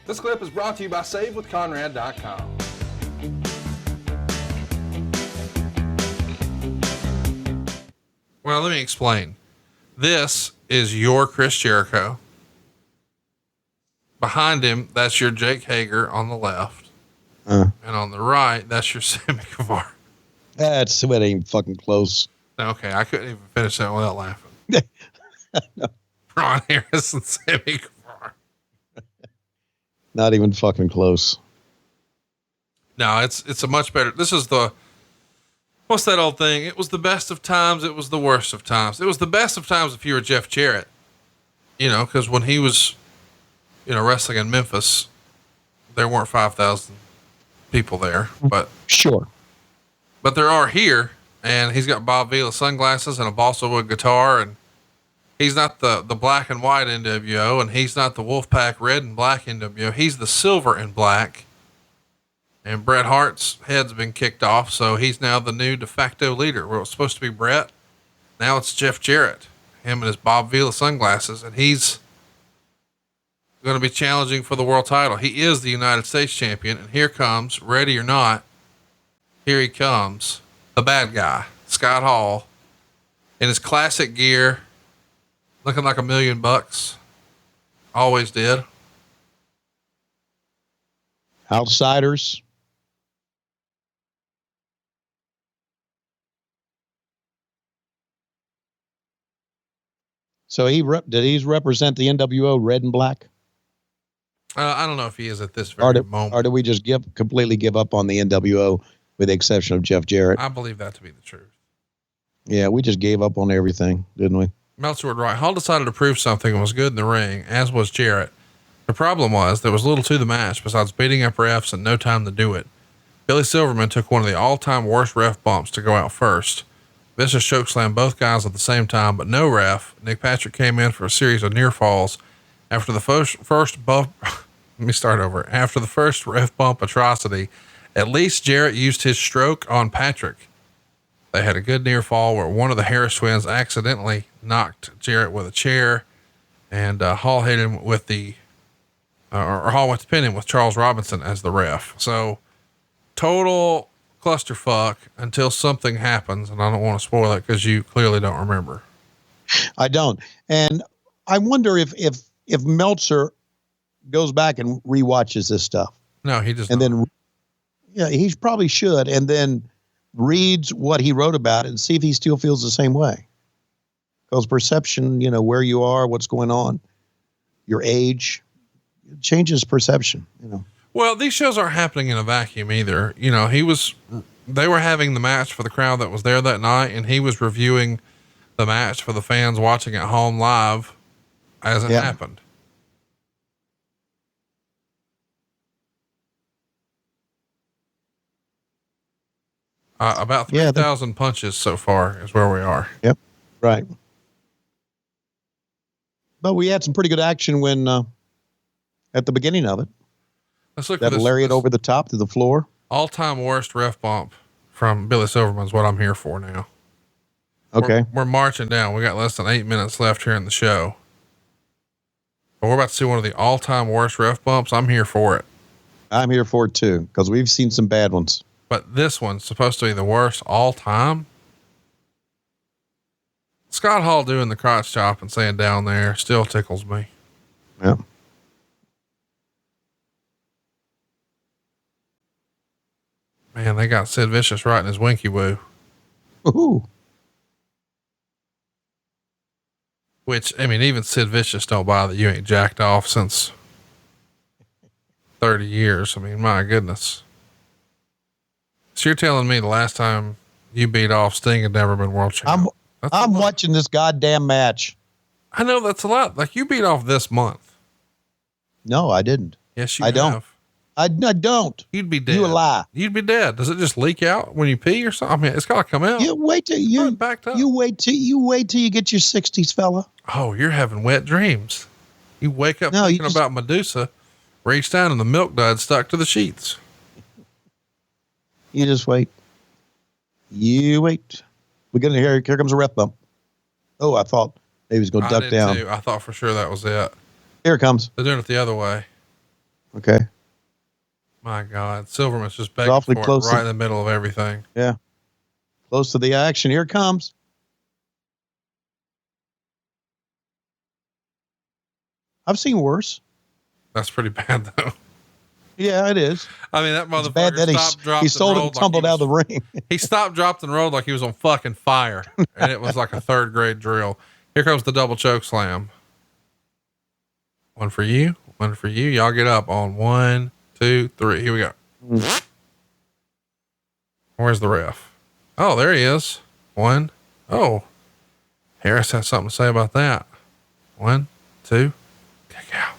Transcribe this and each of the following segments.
This clip is brought to you by SaveWithConrad.com. Well, let me explain. This is your Chris Jericho. Behind him, that's your Jake Hager on the left. And on the right, that's your Sammy Guevara. That's it ain't fucking close. Okay, I couldn't even finish that without laughing. No. Ron Harris and Sammy Guevara. Not even fucking close. No, it's a much better. This is what's that old thing? It was the best of times. It was the worst of times. It was the best of times if you were Jeff Jarrett, cause when he was, wrestling in Memphis, there weren't 5,000 people there, but sure. But there are here, and he's got Bob Vila sunglasses and a balsa wood guitar, and he's not the black and white NWO, and he's not the Wolfpack red and black NWO. He's the silver and black. And Bret Hart's head's been kicked off, so he's now the new de facto leader. Well, it was supposed to be Bret. Now it's Jeff Jarrett, him and his Bob Vila sunglasses, and he's going to be challenging for the world title. He is the United States champion, and here comes, ready or not, here he comes, the bad guy, Scott Hall, in his classic gear, looking like $1 million. Always did. Outsiders. So did he represent the NWO red and black? I don't know if he is at this very moment. Or do we just completely give up on the NWO with the exception of Jeff Jarrett? I believe that to be the truth. Yeah, we just gave up on everything, didn't we? Meltzer would write, Hall decided to prove something and was good in the ring, as was Jarrett. The problem was there was little to the match besides beating up refs and no time to do it. Billy Silverman took one of the all-time worst ref bumps to go out first. Vicious chokeslammed both guys at the same time, but no ref. Nick Patrick came in for a series of near falls. After the first bump, After the first ref bump atrocity, at least Jarrett used his stroke on Patrick. They had a good near fall where one of the Harris twins accidentally knocked Jarrett with a chair, and Hall hit him with Hall went to pin him with Charles Robinson as the ref. So total clusterfuck until something happens, and I don't want to spoil it because you clearly don't remember. I don't, and I wonder if Meltzer goes back and rewatches this stuff. No, he just and then, yeah, he probably should, and then reads what he wrote about it and see if he still feels the same way. Because perception, where you are, what's going on, your age, it changes perception. Well, these shows aren't happening in a vacuum either. They were having the match for the crowd that was there that night, and he was reviewing the match for the fans watching at home live as it happened. About 3,000 punches so far is where we are. Yep. Right. But we had some pretty good action when, at the beginning of it. Let's look that at this. Lariat over the top to the floor. All-time worst ref bump from Billy Silverman's what I'm here for now. Okay. We're marching down. We got less than 8 minutes left here in the show. But we're about to see one of the all-time worst ref bumps. I'm here for it. I'm here for it too, because we've seen some bad ones. But this one's supposed to be the worst all time. Scott Hall doing the crotch chop and saying down there still tickles me. Yeah. Man, they got Sid Vicious right in his winky woo. Ooh. Which, even Sid Vicious don't buy that you ain't jacked off since 30 years. My goodness. So you're telling me the last time you beat off Sting had never been world champion? I'm watching this goddamn match. I know that's a lot. Like you beat off this month. No, I didn't. Yes, you I have. Don't. I don't. You'd be dead. You a lie. You'd be dead. Does it just leak out when you pee or something? It's got to come out. You wait till you backed up. You wait till you get your 60s, fella. Oh, you're having wet dreams. You wake up thinking about Medusa, reach down and the milk dud stuck to the sheets. You just wait. You wait. We're gonna here comes a ref bump. Oh, I thought maybe he was gonna duck down. I thought for sure that was it. Here it comes. They're doing it the other way. Okay. My God. Silverman's just It's begging awfully for it close right to- in the middle of everything. Yeah. Close to the action. Here it comes. I've seen worse. That's pretty bad though. Yeah, it is. I mean, that It's bad motherfucker that stopped, dropped, he and sold it and rolled like tumbled out of the ring. he stopped, dropped, and rolled like he was on fucking fire. And it was like a third grade drill. Here comes the double choke slam. One for you. One for you. Y'all get up on 1, 2, 3. Here we go. Where's the ref? Oh, there he is. 1. Oh, Harris has something to say about that. 1, 2, kick out.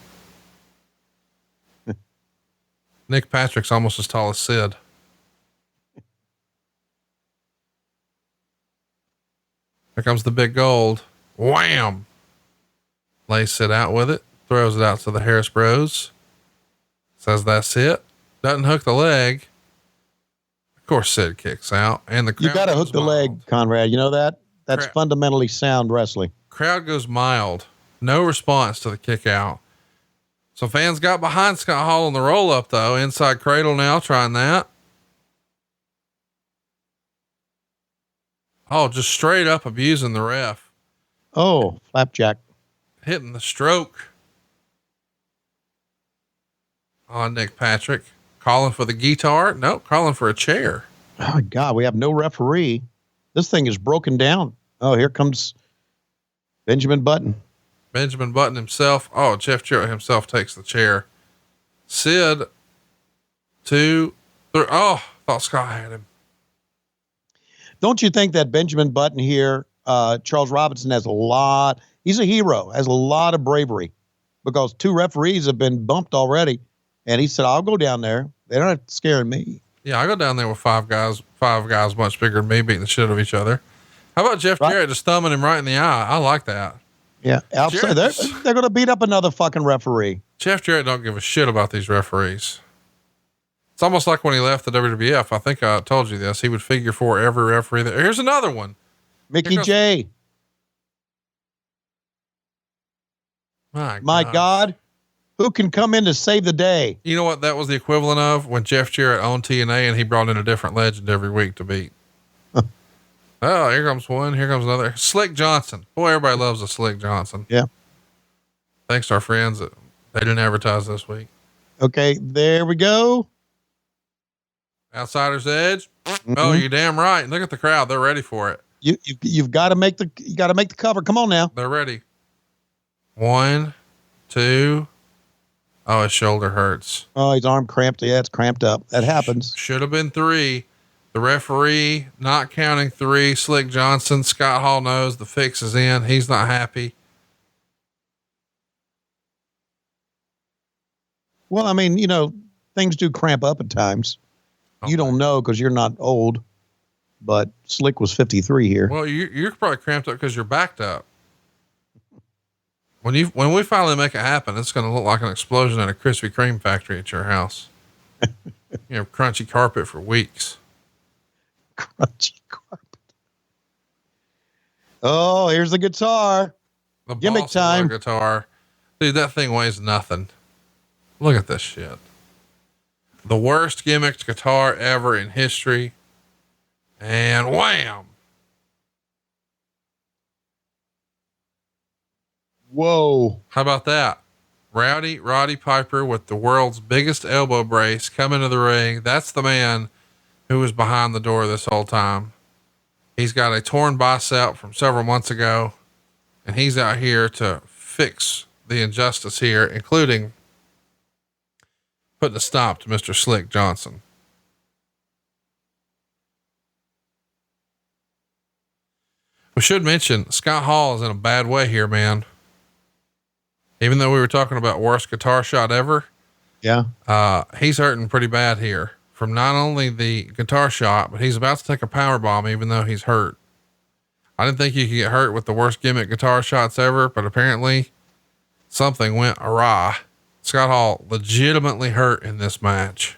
Nick Patrick's almost as tall as Sid. Here comes the big gold. Wham! Lays Sid out with it. Throws it out to the Harris Bros. Says that's it. Doesn't hook the leg. Of course, Sid kicks out. And the crowd You got to hook the leg, Conrad. You know that? That's fundamentally sound wrestling. Crowd goes mild. No response to the kick out. So fans got behind Scott Hall on the roll up though. Inside cradle now, trying that. Oh, just straight up abusing the ref. Oh, flapjack. Hitting the stroke. On Nick Patrick. Calling for the guitar. Nope. Calling for a chair. Oh my God, we have no referee. This thing is broken down. Oh, here comes Benjamin Button. Benjamin Button himself. Oh, Jeff Jarrett himself takes the chair. Sid, 2, 3. Oh, thought Scott had him. Don't you think that Benjamin Button here, Charles Robinson has a lot, he's a hero, has a lot of bravery because 2 referees have been bumped already. And he said, I'll go down there. They're not scaring me. Yeah, I go down there with 5 guys much bigger than me beating the shit out of each other. How about Jeff Jarrett just thumbing him right in the eye? I like that. Yeah. Outside, they're going to beat up another fucking referee. Jeff Jarrett don't give a shit about these referees. It's almost like when he left the WWF. I think I told you this. He would figure for every referee. Here's another one. Mickey J. My God. Who can come in to save the day? You know what that was the equivalent of when Jeff Jarrett owned TNA and he brought in a different legend every week to beat. Oh, here comes one. Here comes another. Slick Johnson. Boy, everybody loves a Slick Johnson. Yeah. Thanks to our friends that they didn't advertise this week. Okay, there we go. Outsider's Edge. Mm-hmm. Oh, you're damn right. Look at the crowd. They're ready for it. You've got to make the cover. Come on now. They're ready. 1, 2. Oh, his shoulder hurts. Oh, his arm cramped. Yeah, it's cramped up. That happens. Should have been 3. The referee not counting 3. Slick Johnson. Scott Hall knows the fix is in. He's not happy. Well, I mean, things do cramp up at times. Okay. You don't know because you're not old, but Slick was 53 here. Well, you're probably cramped up because you're backed up. When we finally make it happen, it's going to look like an explosion at a Krispy Kreme factory at your house. Crunchy carpet for weeks. Crunchy carpet. Oh, here's the guitar. The gimmick time. Guitar. Dude, that thing weighs nothing. Look at this shit. The worst gimmicked guitar ever in history. And wham. Whoa. How about that? Roddy Piper with the world's biggest elbow brace come into the ring. That's the man who was behind the door this whole time. He's got a torn bicep from several months ago, and he's out here to fix the injustice here, including putting a stop to Mr. Slick Johnson. We should mention Scott Hall is in a bad way here, man. Even though we were talking about worst guitar shot ever. Yeah. He's hurting pretty bad here from not only the guitar shot, but he's about to take a power bomb, even though he's hurt. I didn't think you could get hurt with the worst gimmick guitar shots ever, but apparently something went awry. Scott Hall legitimately hurt in this match.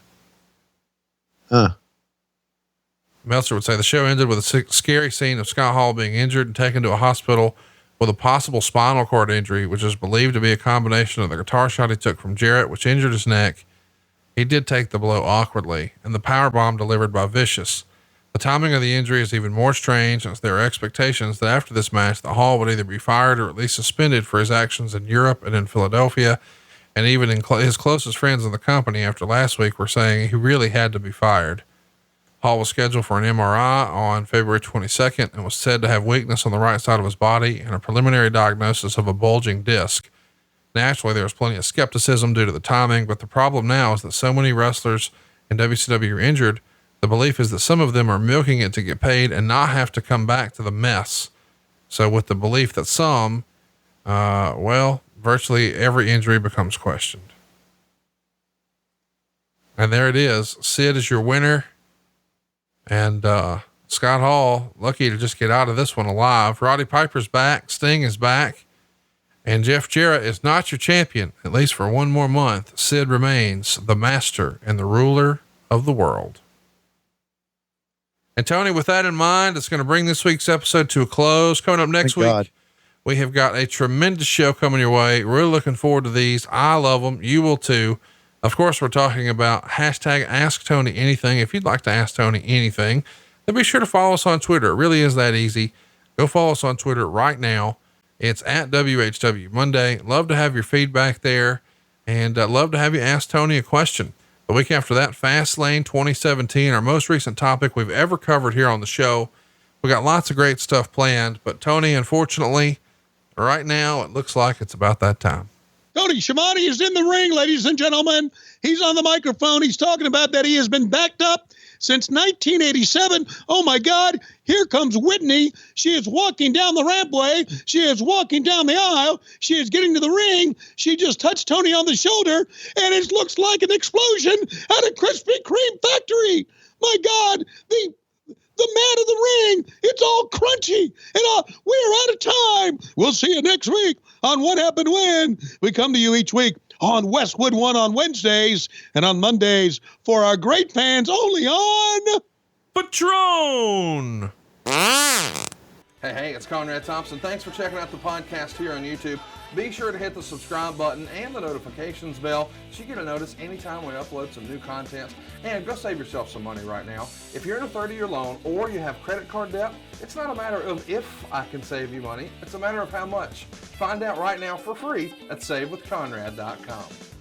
Meltzer would say the show ended with a scary scene of Scott Hall being injured and taken to a hospital with a possible spinal cord injury, which is believed to be a combination of the guitar shot he took from Jarrett, which injured his neck. He did take the blow awkwardly, and the power bomb delivered by Vicious. The timing of the injury is even more strange, as there are expectations that after this match, the Hall would either be fired or at least suspended for his actions in Europe and in Philadelphia. And even his closest friends in the company after last week were saying he really had to be fired. Hall was scheduled for an MRI on February 22nd and was said to have weakness on the right side of his body and a preliminary diagnosis of a bulging disc. Naturally, there was plenty of skepticism due to the timing, but the problem now is that so many wrestlers in WCW are injured. The belief is that some of them are milking it to get paid and not have to come back to the mess. So with the belief that some, virtually every injury becomes questioned. And there it is. Sid is your winner. And, Scott Hall, lucky to just get out of this one alive. Roddy Piper's back. Sting is back. And Jeff Jarrett is not your champion, at least for one more month. Sid remains the master and the ruler of the world. And Tony, with that in mind, it's going to bring this week's episode to a close. Coming up next week, we have got a tremendous show coming your way. Really looking forward to these. I love them. You will too. Of course, we're talking about hashtag Ask Tony Anything. If you'd like to ask Tony anything, then be sure to follow us on Twitter. It really is that easy. Go follow us on Twitter right now. It's at WHW Monday. Love to have your feedback there, and love to have you ask Tony a question. The week after that, Fastlane 2017, our most recent topic we've ever covered here on the show. We got lots of great stuff planned, but Tony, unfortunately, right now, it looks like it's about that time. Tony Schiavone is in the ring, ladies and gentlemen. He's on the microphone. He's talking about that he has been backed up since 1987. Oh my God, here comes Whitney. She is walking down the rampway. She is walking down the aisle. She is getting to the ring. She just touched Tony on the shoulder, and it looks like an explosion at a Krispy Kreme factory. My God, the mat of the ring, it's all crunchy, and we're out of time. We'll see you next week on What Happened When. We come to you each week on Westwood One on Wednesdays and on Mondays for our great fans only on Patron. Hey, it's Conrad Thompson. Thanks for checking out the podcast here on YouTube. Be sure to hit the subscribe button and the notifications bell so you get a notice anytime we upload some new content. And go save yourself some money right now. If you're in a 30-year loan or you have credit card debt, it's not a matter of if I can save you money. It's a matter of how much. Find out right now for free at SaveWithConrad.com.